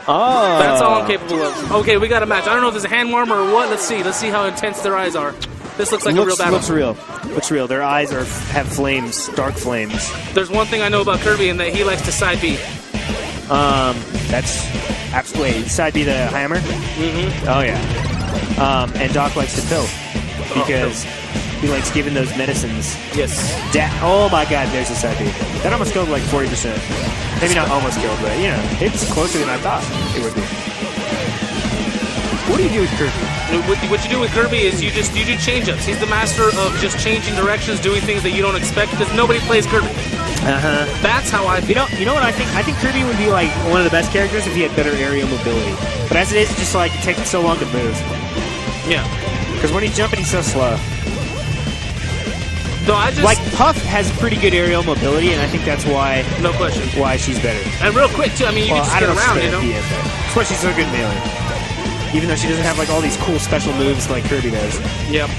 Oh. That's all I'm capable of. Okay, we got a match. I don't know if there's a hand warmer or what. Let's see. Let's see how intense their eyes are. This looks like a real battle. Looks real. Looks real. Their eyes have flames, dark flames. There's one thing I know about Kirby, and that he likes to side B. That's absolutely side B the hammer. Mm-hmm. Oh yeah. And Doc likes to pill because he likes giving those medicines. Yes. Oh my God, there's a side B. That almost killed like 40%. Maybe not almost killed, but you know, it's closer than I thought it would be. What do you do with Kirby? What you do with Kirby is you do change-ups. He's the master of just changing directions, doing things that you don't expect because nobody plays Kirby. That's how I feel. You know what I think? I think Kirby would be like one of the best characters if he had better aerial mobility. But as it is, just like it takes him so long to move. Yeah. Because when he's jumping, he's so slow. No, I just like Puff has pretty good aerial mobility, and I think that's why. No question. Why she's better. And real quick too. I mean, you can just get around, you know. That's why she's so good in melee. Even though she doesn't have like all these cool special moves like Kirby does. Yep.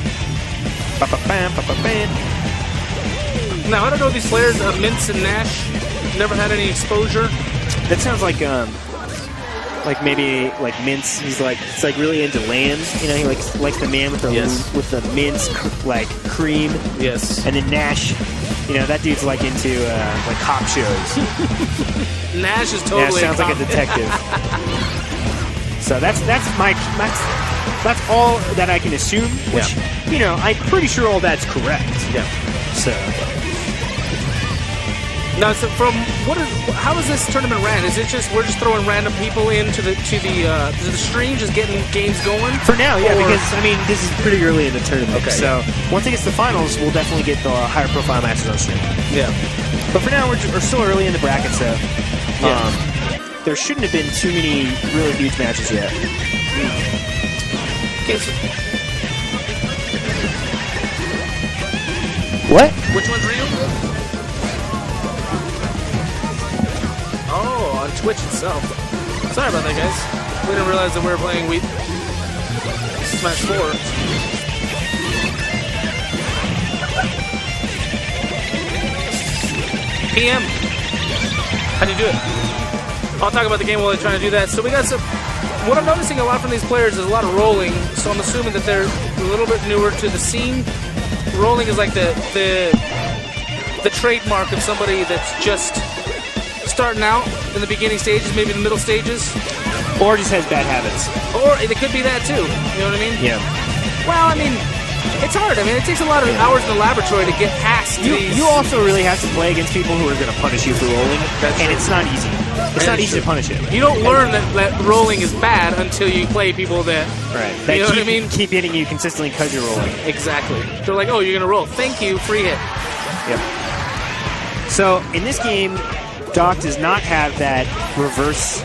Now I don't know these players, Mince and Nash, never had any exposure. That sounds like maybe like Mince. He's like really into lambs. You know, he likes the man with the mince like cream. Yes. And then Nash, you know, that dude's like into like cop shows. Nash is totally. Nash sounds like a detective. So that's all that I can assume. Which you know, I'm pretty sure all that's correct. Yeah. So. Now, so how is this tournament ran? Is it just we're just throwing random people into the stream, just getting games going? For now, yeah, because I mean this is pretty early in the tournament. Okay. So once it gets to the finals, we'll definitely get the higher profile matches on stream. Yeah. But for now, we're still early in the bracket, so there shouldn't have been too many really huge matches yet. Okay. So what? Which one's real? Oh, on Twitch itself. Sorry about that, guys. We didn't realize that we were playing Smash 4. PM. How'd you do it? I'll talk about the game while they're trying to do that. So we got some... What I'm noticing a lot from these players is a lot of rolling, so I'm assuming that they're a little bit newer to the scene. Rolling is like the trademark of somebody that's just starting out in the beginning stages, maybe the middle stages. Or just has bad habits. Or it could be that too. You know what I mean? Yeah. Well, I mean, it's hard. I mean, it takes a lot of hours in the laboratory to get past these. You also really have to play against people who are going to punish you for rolling, and it's not easy. It's not easy to punish it. You don't learn that rolling is bad until you play people that... Right. You know what I mean? Keep hitting you consistently because you're rolling. Exactly. They're like, oh, you're going to roll. Thank you. Free hit. Yep. So, in this game, Doc does not have that reverse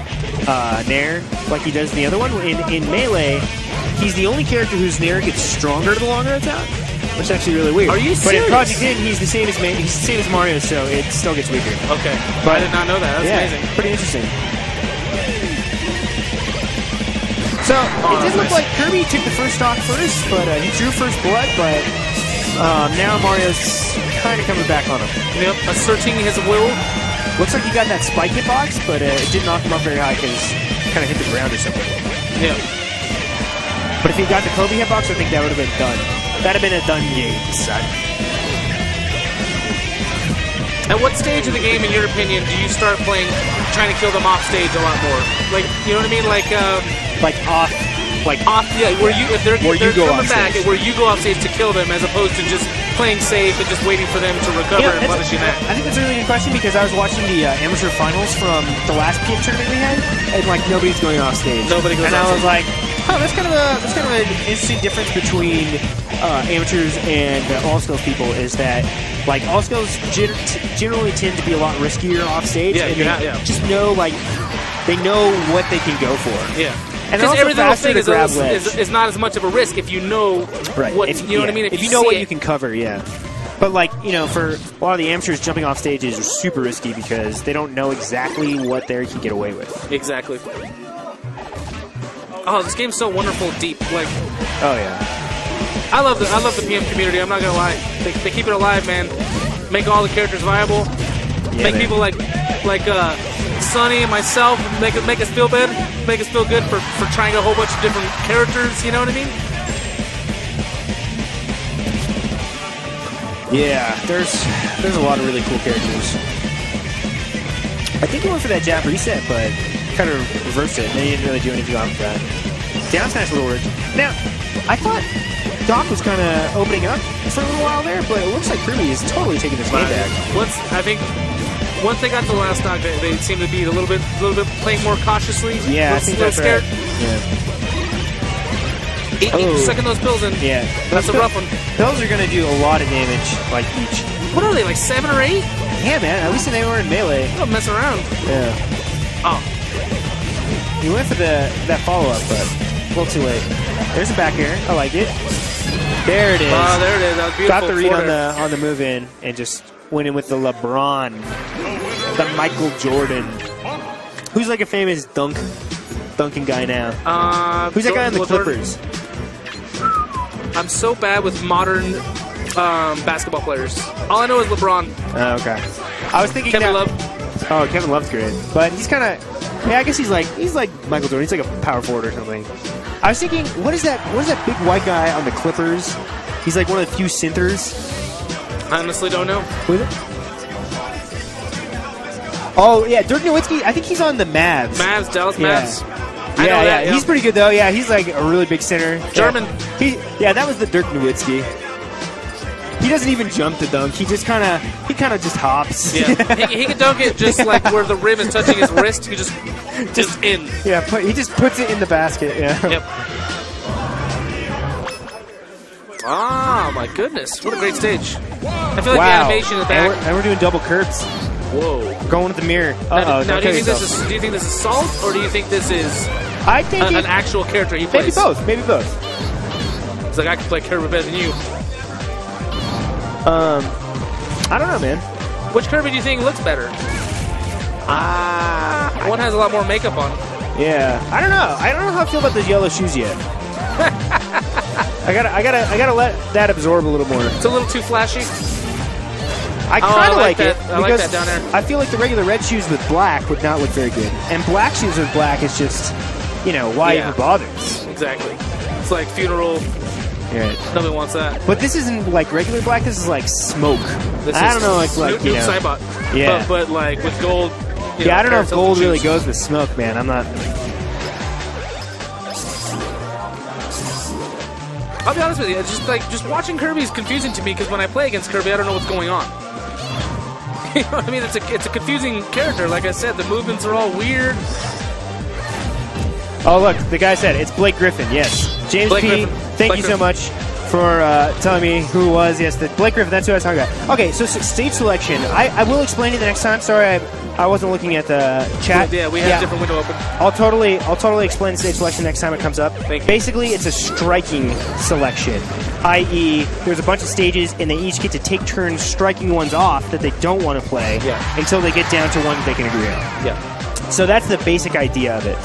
nair like he does in the other one. In Melee, he's the only character whose nair gets stronger the longer it's out, which is actually really weird. Are you serious? But in Project N, he's the same as Mario, so it still gets weaker. Okay. But I did not know that. That's amazing. Pretty interesting. So, it did look like Kirby took the first stock first, but he drew first blood, but now Mario's kind of coming back on him. Yep, asserting his will. Looks like he got that spike hitbox, but it didn't knock him up very high because he kind of hit the ground or something. Yeah. But if he got the Kobe hitbox, I think that would have been done. That'd have been a done game, son. At what stage of the game, in your opinion, do you start trying to kill them off stage a lot more? Like, you know what I mean? Like off, yeah. Where they're coming back, where you go off stage to kill them, as opposed to just playing safe and just waiting for them to recover and punishing that. I think that's a really good question because I was watching the amateur finals from the last PF tournament we had, and like nobody's going off stage. Nobody goes. And I was like, oh, that's kind of an interesting difference between amateurs and all skills people is that like all skills generally tend to be a lot riskier off stage. Yeah, and just know they know what they can go for. Yeah. Because every little thing is not as much of a risk if you know what you know what I mean. If you know what you can cover, yeah. But like for a lot of the amateurs, jumping off stage is super risky because they don't know exactly what they can get away with. Exactly. Oh, this game's so wonderful, deep. Like, oh yeah. I love the PM community. I'm not gonna lie. They keep it alive, man. Make all the characters viable. Yeah, Make people like Sonny and myself, make us feel good for trying a whole bunch of different characters. You know what I mean? Yeah, there's a lot of really cool characters. I think he went for that jab reset, but kind of reversed it, and he didn't really do anything off of that. Down smash would have worked. Now, I thought Doc was kind of opening up for a little while there, but it looks like Kirby is totally taking this game back. I think once they got to the last stock, they seem to be a little bit playing more cautiously. Yeah, I think that's scared. Right. Yeah. Sucking those pills in. Yeah, that's a rough one. Pills are going to do a lot of damage, like each. What are they, like 7 or 8? Yeah, man. At least they were in melee. They don't mess around. Yeah. Oh. You went for that follow-up, but a little too late. There's a back air. I like it. There it is. Oh, there it is. That was beautiful. Got the read on the move in and just went in with the LeBron, the Michael Jordan, who's like a famous dunking guy now. Who's that guy on the Clippers? I'm so bad with modern basketball players. All I know is LeBron. Oh, okay. I was thinking Kevin Love. Oh, Kevin Love's great, but he's kind of. Yeah, I guess he's like Michael Jordan. He's like a power forward or something. I was thinking, what is that big white guy on the Clippers? He's like one of the few centers. I honestly don't know. Who is it? Oh yeah, Dirk Nowitzki. I think he's on the Mavs. Dallas Mavs. Yeah, he's pretty good though. Yeah, he's like a really big center. German. Yeah, that was the Dirk Nowitzki. He doesn't even jump to dunk. He just kind of just hops. Yeah, he can dunk it just like where the rim is touching his wrist. He just in. Yeah, he just puts it in the basket. Yeah. Yep. Ah, my goodness! What a great stage. I feel like the animation in the back. And we're doing double curbs. Whoa. We're going with the mirror. Now, do you think this is salt, or do you think this is an actual character he plays? Maybe both. It's like I can play Kirby better than you. I don't know, man. Which Kirby do you think looks better? One has a lot more makeup on. Yeah, I don't know. I don't know how I feel about those yellow shoes yet. I gotta let that absorb a little more. It's a little too flashy. I kind of like it. I like that down there. I feel like the regular red shoes with black would not look very good, and black shoes with black is just, why even bother? Exactly. It's like funeral. Right. Nobody wants that. But this isn't like regular black. This is like smoke. I don't know, like Noob Saibot. Yeah. But like with gold. I don't know if gold really goes with smoke, man. I'm not. I'll be honest with you. It's just watching Kirby is confusing to me because when I play against Kirby, I don't know what's going on. You know what I mean? It's a confusing character. Like I said, the movements are all weird. Oh, look, the guy said it's Blake Griffin. Yes, James P. Thank you so much for telling me who it was. Yes, Blake Griffin. That's who I was talking about. Okay, so stage selection. I will explain it the next time. Sorry, I wasn't looking at the chat. Yeah, we have a different window open. I'll totally explain stage selection next time it comes up. Thank you. Basically, it's a striking selection, i.e., there's a bunch of stages, and they each get to take turns striking ones off that they don't want to play until they get down to one that they can agree on. Yeah. So that's the basic idea of it.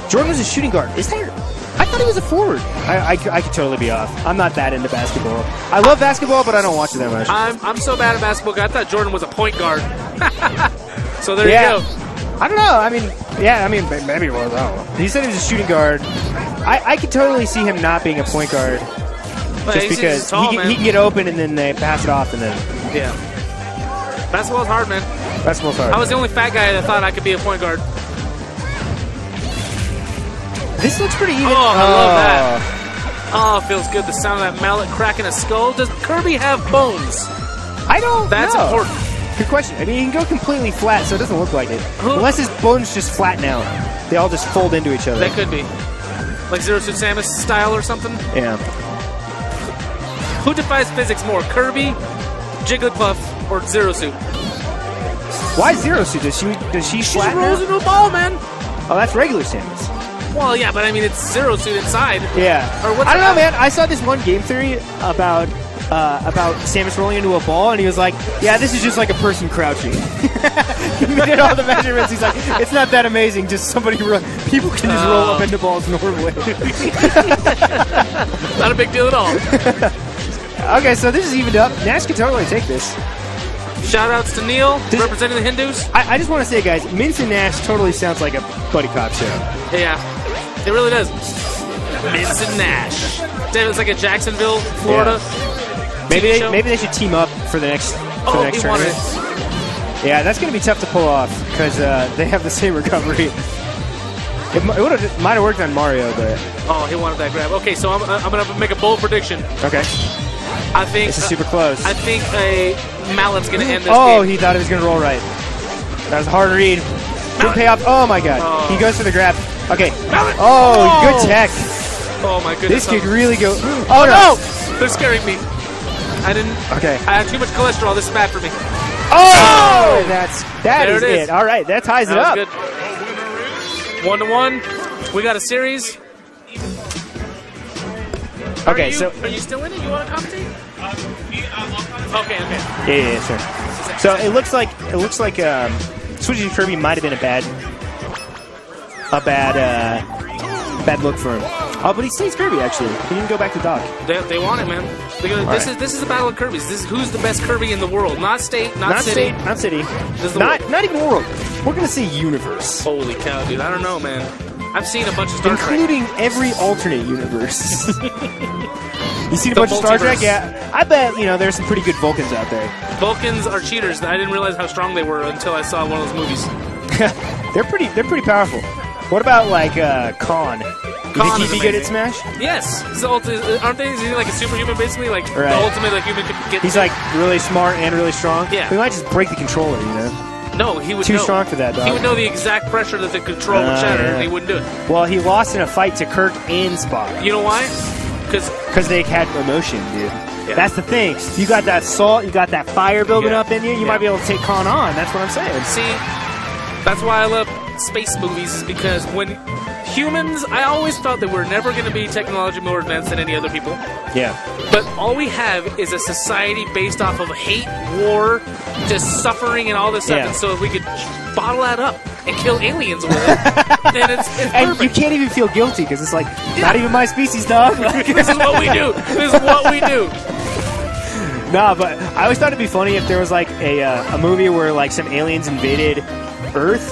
Jordan was a shooting guard. Is there? I thought he was a forward. I could totally be off. I'm not that into basketball. I love basketball, but I don't watch it that much. I'm so bad at basketball. I thought Jordan was a point guard. So there you go. I don't know. I mean, maybe it was. I don't know. He said he was a shooting guard. I could totally see him not being a point guard, just because he can get open and then they pass it off and then. Yeah. Basketball's hard, man. Basketball's hard. I was the only fat guy that thought I could be a point guard. This looks pretty even. Oh, I love that. Oh, it feels good. The sound of that mallet cracking a skull. Does Kirby have bones? I don't know. That's important. Good question. I mean, he can go completely flat, so it doesn't look like it. Unless his bones just flatten out. They all just fold into each other. That could be. Like Zero Suit Samus style or something? Yeah. Who defies physics more, Kirby, Jigglypuff, or Zero Suit? Why Zero Suit? Does she flatten rolls into a ball, man. Oh, that's regular Samus. Well, yeah, but I mean, it's Zero Suit inside. Yeah. Or what's I don't know, man. I saw this one game theory about Samus rolling into a ball, and he was like, yeah, this is just like a person crouching. He did all the measurements. He's like, it's not that amazing. Just people can just roll up into balls normally. Not a big deal at all. Okay, so this is evened up. Nash can totally take this. Shout-outs to Neil, representing the Hindus. I just want to say, guys, Mince and Nash totally sounds like a buddy cop show. Yeah, it really does. Mince and Nash. Damn, it's like a Jacksonville, Florida. Yeah. Maybe they should team up for the next tournament. Yeah, that's going to be tough to pull off because they have the same recovery. It might have worked on Mario, but... Oh, he wanted that grab. Okay, so I'm going to make a bold prediction. Okay. I think... This is super close. I think a mallet's going to end this game. Oh, he thought it was going to roll right. That was a hard read. Didn't pay off. Oh, my God. Oh. He goes for the grab. Okay. Mallet. Oh, good tech. Oh, my goodness. This could really go... Oh, no! They're scaring me. I didn't... Okay. I have too much cholesterol. This is bad for me. Oh! That is it. All right, that ties it up. Good. 1-1. We got a series. Okay, are you still in it? You want to commentate? Okay. Yeah, sure. So it looks like switching to Kirby might have been a bad look for him. Oh, but he stays Kirby actually. He didn't go back to Doc. They want it, man. This is a battle of Kirbys. This is who's the best Kirby in the world. Not state, not city. Not city. Not even world. We're gonna say universe. Holy cow, dude! I don't know, man. I've seen a bunch of Star Trek. Including every alternate universe. You seen a bunch of Star Trek? Yeah. I bet, there's some pretty good Vulcans out there. Vulcans are cheaters. I didn't realize how strong they were until I saw one of those movies. They're pretty powerful. What about, like, Khan? You think he'd be good at Smash? Yes. Aren't they? Is he like a superhuman, basically? Like, the ultimate human could get... He's, like, really smart and really strong? Yeah. We might just break the controller, No, he would know. Too strong for that, dog. He would know the exact pressure that the control would shatter, and he wouldn't do it. Well, he lost in a fight to Kirk and Spock. You know why? Because they had emotion, dude. Yeah. That's the thing. You got that salt, you got that fire building up in you, you might be able to take Khan on. That's what I'm saying. See, that's why I love space movies, is because when humans, I always thought that we're never going to be technologically more advanced than any other people. Yeah. But all we have is a society based off of hate, war, just suffering and all this stuff. And so if we could bottle that up and kill aliens with it, then it's perfect. And you can't even feel guilty because it's like, not even my species, dog. This is what we do. This is what we do. Nah, but I always thought it'd be funny if there was like a movie where like some aliens invaded Earth,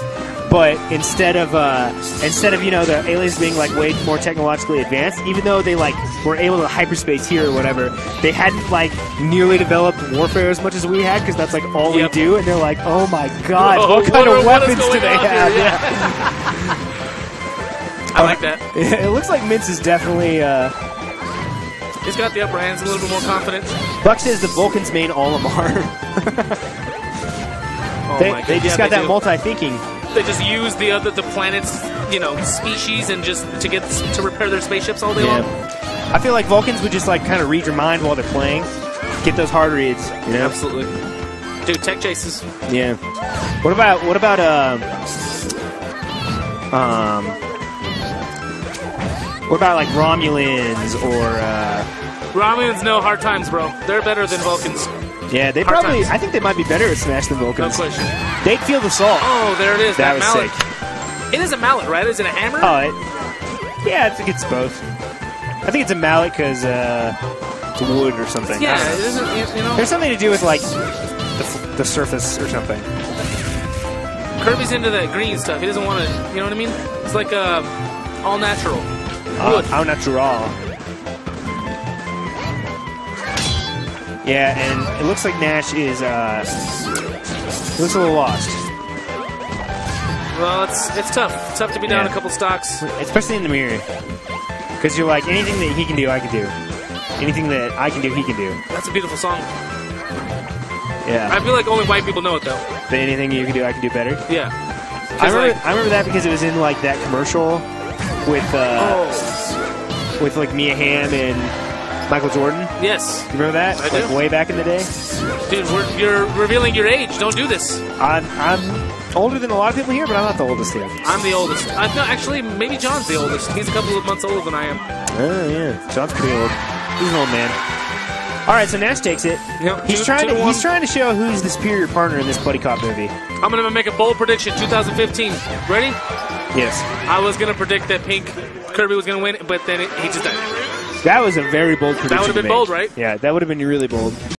but instead of the aliens being like way more technologically advanced, even though they like were able to hyperspace here or whatever, they hadn't like nearly developed warfare as much as we had because that's like all we do, and they're like, oh my god, what kind of weapons do they have? Yeah. I like that. It looks like Mince is definitely. He's got the upper hands, a little bit more confidence. Buck says the Vulcan's main Olimar. They just got that multi-thinking. They just use the planet's species and just to repair their spaceships all day long. I feel like Vulcans would just like kind of read your mind while they're playing, get those hard reads. Absolutely. Dude, tech chases. Yeah. What about like Romulans or Romulans know hard times, bro. They're better than Vulcans. Yeah, they I think they might be better at Smash than Vulcans. No question. They'd feel the salt. Oh, there it is. That was mallet. Sick. It is a mallet, right? Is it a hammer? Oh, yeah, I think it's both. I think it's a mallet because it's wood or something. Yeah, it isn't, There's something to do with, like, the surface or something. Kirby's into that green stuff. He doesn't want to, you know what I mean? It's like all natural. Wood. Au natural. Yeah, and it looks like Nash is, looks a little lost. Well, it's tough. It's tough to be down a couple stocks. Especially in the mirror. Because you're like, anything that he can do, I can do. Anything that I can do, he can do. That's a beautiful song. Yeah. I feel like only white people know it, though. That anything you can do, I can do better? Yeah. I remember that because it was in, like, that commercial with like, Mia Hamm and Michael Jordan? Yes. You remember that? I do. Like, way back in the day? Dude, you're revealing your age. Don't do this. I'm older than a lot of people here, but I'm not the oldest here. I'm the oldest. No, actually, maybe John's the oldest. He's a couple of months older than I am. Oh, yeah. John's pretty old. He's an old man. All right, so Nash takes it. Yep, he's trying to show who's the superior partner in this buddy cop movie. I'm going to make a bold prediction, 2015. Ready? Yes. I was going to predict that Pink Kirby was going to win, but then he just died. That was a very bold prediction. That would have been bold, right? Yeah, that would have been really bold.